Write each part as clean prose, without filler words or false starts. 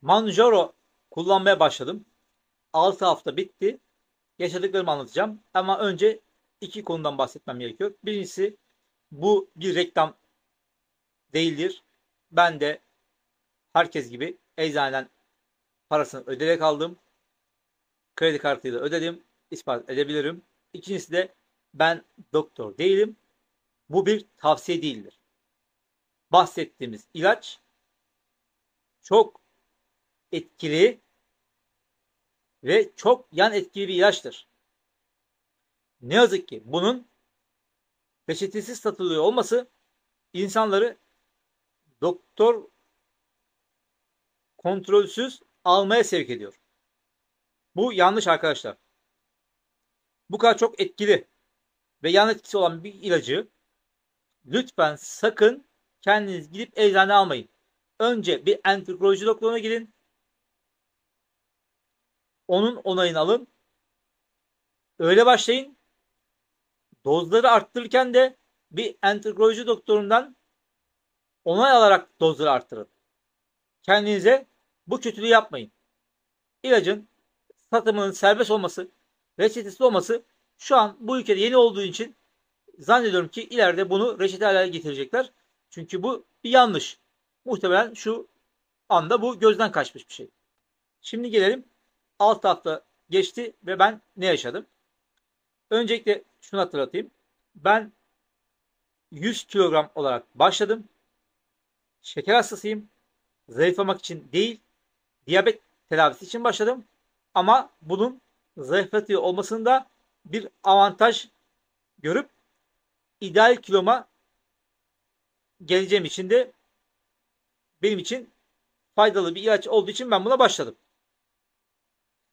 Manjaro kullanmaya başladım. 6 hafta bitti. Yaşadıklarımı anlatacağım. Ama önce iki konudan bahsetmem gerekiyor. Birincisi, bu bir reklam değildir. Ben de herkes gibi eczaneden parasını ödeyerek aldım. Kredi kartıyla ödedim. İspat edebilirim. İkincisi de ben doktor değilim. Bu bir tavsiye değildir. Bahsettiğimiz ilaç çok etkili ve çok yan etkili bir ilaçtır. Ne yazık ki bunun reçetesiz satılıyor olması insanları doktor kontrolsüz almaya sevk ediyor. Bu yanlış arkadaşlar. Bu kadar çok etkili ve yan etkisi olan bir ilacı lütfen sakın kendiniz gidip eczaneye almayın. Önce bir endokrinoloji doktoruna gidin. Onun onayını alın. Öyle başlayın. Dozları arttırırken de bir endokrinoloji doktorundan onay alarak dozları arttırın. Kendinize bu kötülüğü yapmayın. İlacın satımının serbest olması, reçetesi olması şu an bu ülkede yeni olduğu için zannediyorum ki ileride bunu reçete haline getirecekler. Çünkü bu bir yanlış. Muhtemelen şu anda bu gözden kaçmış bir şey. Şimdi gelelim. 6 hafta geçti ve ben ne yaşadım? Öncelikle şunu hatırlatayım. Ben 100 kilogram olarak başladım. Şeker hastasıyım. Zayıflamak için değil, diyabet tedavisi için başladım. Ama bunun zayıflatıyor olmasında bir avantaj görüp ideal kiloma geleceğim için de benim için faydalı bir ilaç olduğu için ben buna başladım.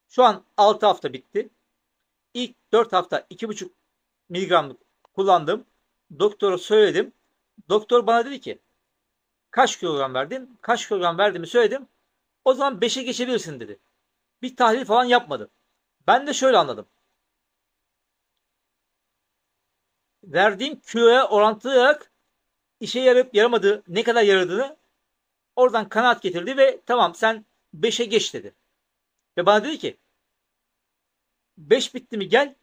Şu an 6 hafta bitti. İlk 4 hafta 2,5 miligramlık kullandım. Doktora söyledim. Doktor bana dedi ki kaç kilogram verdin? Kaç kilogram verdiğimi söyledim. O zaman 5'e geçebilirsin dedi. Bir tahlil falan yapmadı. Ben de şöyle anladım. Verdiğim kiloya orantılı olarak işe yarayıp yaramadığı, ne kadar yaradığını oradan kanaat getirdi ve tamam sen 5'e geç dedi. Ve bana dedi ki 5 bitti mi gel.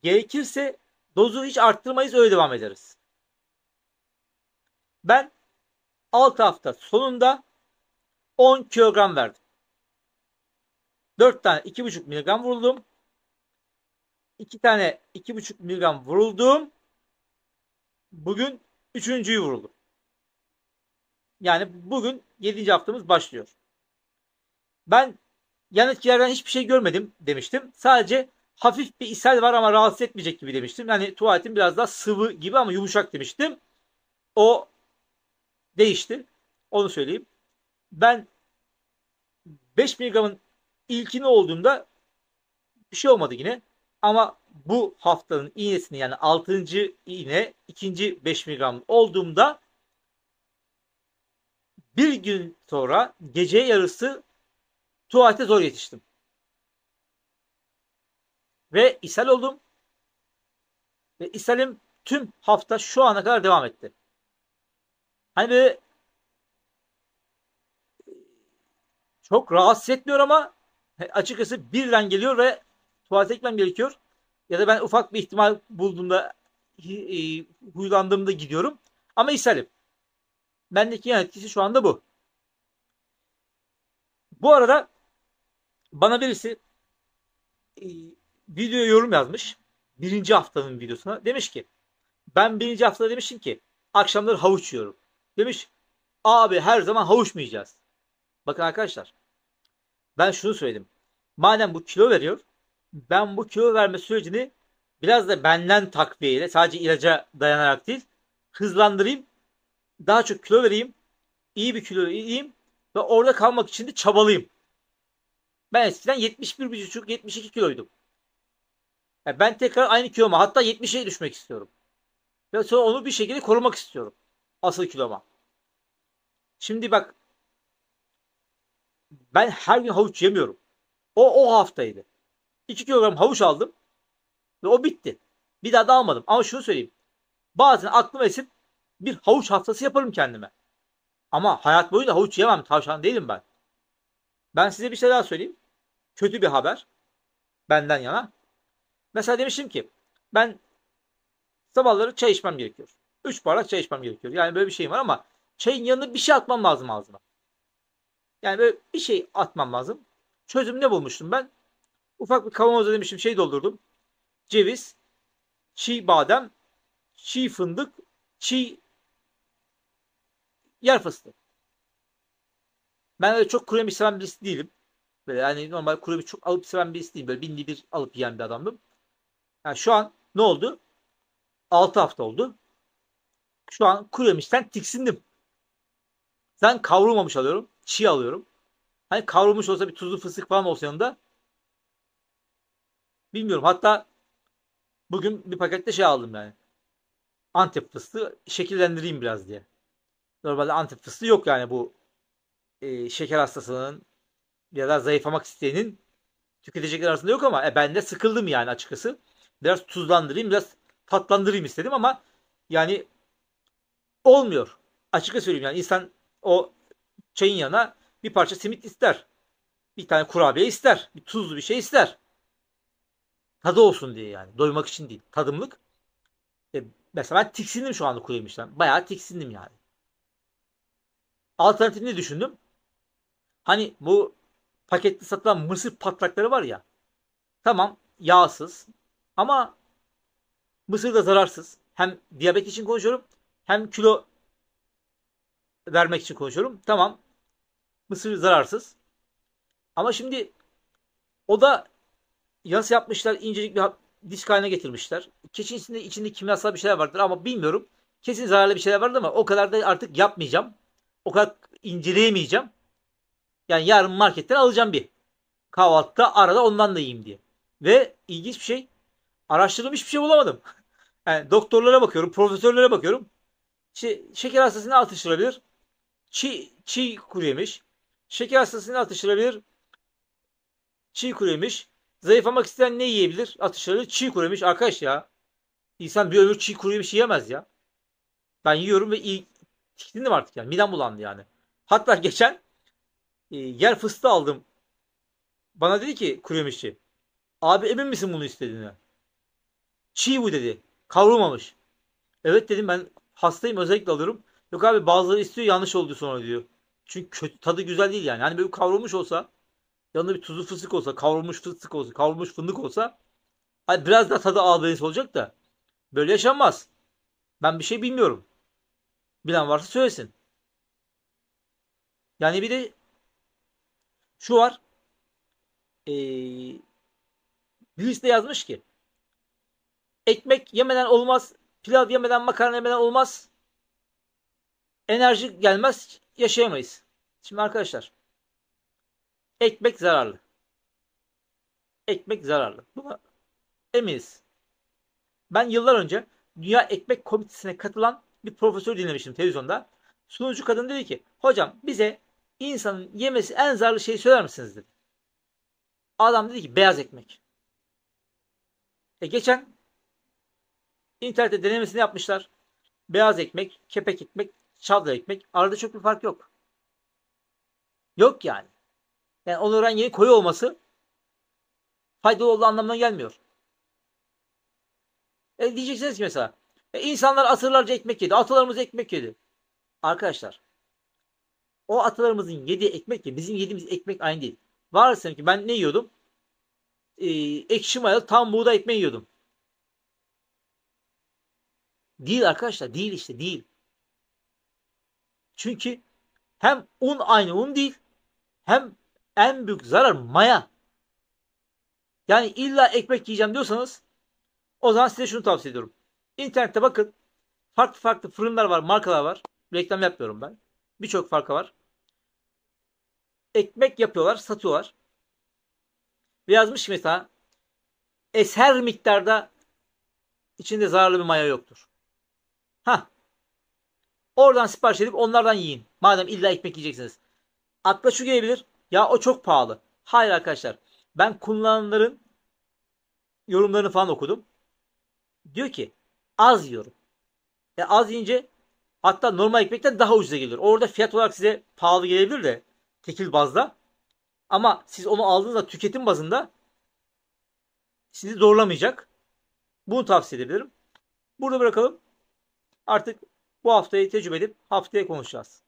Gerekirse dozu hiç arttırmayız, öyle devam ederiz. Ben 6 hafta sonunda 10 kilogram verdim. 4 tane 2,5 miligram vuruldum. 2 tane 2,5 miligram vuruldum. Bugün 3.'yü vuruldum. Yani bugün 7. haftamız başlıyor. Ben yan etkilerden hiçbir şey görmedim demiştim. Sadece hafif bir ishal var ama rahatsız etmeyecek gibi demiştim. Yani tuvaletim biraz daha sıvı gibi ama yumuşak demiştim. O değişti. Onu söyleyeyim. Ben 5 miligramın ilkini olduğumda bir şey olmadı yine. Ama bu haftanın iğnesini yani 6. iğne ikinci 5 miligram olduğumda bir gün sonra gece yarısı tuvalete zor yetiştim. Ve ishal oldum. Ve ishalim tüm hafta şu ana kadar devam etti. Hani böyle çok rahatsız etmiyor ama açıkçası birden geliyor ve tuvalete gitmem gerekiyor. Ya da ben ufak bir ihtimal bulduğumda huylandığımda gidiyorum. Ama ishalim. Bendeki yan etkisi şu anda bu. Bu arada bana birisi e, videoya yorum yazmış. Birinci haftanın videosuna. Demiş ki ben birinci haftada demişim ki akşamları havuç yiyorum. Demiş abi her zaman havuç mu yiyeceğiz? Bakın arkadaşlar ben şunu söyledim. Madem bu kilo veriyor ben bu kilo verme sürecini biraz da benden takviyeyle sadece ilaca dayanarak değil hızlandırayım. Daha çok kilo vereyim. İyi bir kilo yiyeyim ve orada kalmak için de çabalayayım. Ben eskiden 71,5-72 kiloydum. Yani ben tekrar aynı kiloma hatta 70'e düşmek istiyorum. Ve sonra onu bir şekilde korumak istiyorum. Asıl kiloma. Şimdi bak ben her gün havuç yemiyorum. O haftaydı. 2 kilogram havuç aldım ve o bitti. Bir daha da almadım. Ama şunu söyleyeyim. Bazen aklım esip bir havuç haftası yaparım kendime. Ama hayat boyu da havuç yemem. Tavşan değilim ben. Ben size bir şey daha söyleyeyim. Kötü bir haber benden yana. Mesela demiştim ki ben sabahları çay içmem gerekiyor. 3 bardak çay içmem gerekiyor. Yani böyle bir şeyim var ama çayın yanına bir şey atmam lazım ağzıma. Yani böyle bir şey atmam lazım. Çözüm ne bulmuştum ben? Ufak bir kavanoza demiştim şey doldurdum. Ceviz, çiğ badem, çiğ fındık, çiğ yer fıstığı. Ben öyle çok kuru yemiş seven birisi değilim. Böyle yani normal kuru yemiş çok alıp seven birisi değilim. Böyle bindi bir alıp yiyen bir adamdım. Yani şu an ne oldu? 6 hafta oldu. Şu an kuru yemişten tiksindim. Ben kavrulmamış alıyorum. Çiğ alıyorum. Hani kavrulmuş olsa bir tuzlu fıstık falan olsa yanında bilmiyorum. Hatta bugün bir pakette şey aldım yani. Antep fıstığı şekillendireyim biraz diye. Normalde Antep fıstığı yok yani bu şeker hastasının ya da zayıflamak isteyenin tüketecekler arasında yok ama ben de sıkıldım yani açıkçası. Biraz tuzlandırayım, biraz tatlandırayım istedim ama yani olmuyor. Açıkça söyleyeyim yani insan o çayın yanına bir parça simit ister. Bir tane kurabiye ister. Bir tuzlu bir şey ister. Tadı olsun diye yani. Doymak için değil. Tadımlık. E, Mesela ben tiksindim şu anda kuru yemişten. Bayağı tiksindim yani. Alternatifini düşündüm. Hani bu paketli satılan mısır patlakları var ya. Tamam yağsız ama mısır da zararsız. Hem diyabet için konuşuyorum hem kilo vermek için konuşuyorum. Tamam mısır zararsız. Ama şimdi o da yas yapmışlar incecik bir disk haline getirmişler. Keçin içinde kimyasal bir şeyler vardır ama bilmiyorum. Kesin zararlı bir şeyler vardır ama o kadar da artık yapmayacağım. O kadar inceleyemeyeceğim. Yani yarın marketten alacağım bir. Kahvaltıda arada ondan da yiyeyim diye. Ve ilginç bir şey. Araştırdım hiçbir şey bulamadım. Yani doktorlara bakıyorum, profesörlere bakıyorum. İşte şeker hastasını atıştırabilir. Çiğ kuru yemiş. Şeker hastasını atıştırabilir. Çiğ kuru yemiş. Zayıflamak isteyen ne yiyebilir? Atıştırabilir. Çiğ kuru yemiş. Arkadaş ya. İnsan bir ömür çiğ kuru yemiş yiyemez ya. Ben yiyorum ve tiksindim artık yani. Midem bulandı yani. Hatta geçen yer fıstığı aldım. Bana dedi ki kuru yemişçi. Abi emin misin bunu istediğine? Çiğ bu dedi. Kavrulmamış. Evet dedim ben hastayım özellikle alıyorum. Yok abi bazıları istiyor yanlış oldu sonra diyor. Çünkü kötü, tadı güzel değil yani. Hani böyle kavrulmuş olsa yanında bir tuzlu fıstık olsa kavrulmuş fıstık olsa kavrulmuş fındık olsa hani biraz daha tadı albenisi olacak da böyle yaşanmaz. Ben bir şey bilmiyorum. Bilen varsa söylesin. Yani bir de şu var. Ee, Birisi de yazmış ki ekmek yemeden olmaz. Pilav yemeden makarna yemeden olmaz. Enerji gelmez yaşayamayız. Şimdi arkadaşlar ekmek zararlı. Ekmek zararlı. Buna eminiz. Ben yıllar önce Dünya Ekmek Komitesi'ne katılan bir profesör dinlemiştim televizyonda. Sunucu kadın dedi ki hocam bize insanın yemesi en zararlı şeyi söyler misiniz dedi. Adam dedi ki beyaz ekmek. Geçen internette denemesini yapmışlar. Beyaz ekmek, kepek ekmek, çavdar ekmek. Arada çok bir fark yok. Yok yani. Yani onların yeni koyu olması faydalı olduğu anlamına gelmiyor. Diyeceksiniz ki mesela insanlar asırlarca ekmek yedi. Atalarımız ekmek yedi. Arkadaşlar o atalarımızın yediği ekmek ya bizim yediğimiz ekmek aynı değil. Varsın ki ben ne yiyordum? Ekşi mayalı tam buğday ekmeği yiyordum. Değil arkadaşlar değil işte değil. Çünkü hem un aynı un değil hem en büyük zarar maya. Yani illa ekmek yiyeceğim diyorsanız o zaman size şunu tavsiye ediyorum. İnternette bakın. Farklı farklı fırınlar var, markalar var. Reklam yapmıyorum ben. Birçok farkı var. Ekmek yapıyorlar, satıyorlar. Ve yazmış mesela eser miktarda içinde zararlı bir maya yoktur. Ha, oradan sipariş edip onlardan yiyin. Madem illa ekmek yiyeceksiniz. Akla şu gelebilir. Ya o çok pahalı. Hayır arkadaşlar. Ben kullananların yorumlarını falan okudum. Diyor ki az yiyorum. Az yiyince hatta normal ekmekten daha ucuza geliyor. Orada fiyat olarak size pahalı gelebilir de tekil bazda. Ama siz onu aldığınızda tüketim bazında sizi zorlamayacak. Bunu tavsiye edebilirim. Burada bırakalım. Artık bu haftayı tecrübe edip haftaya konuşacağız.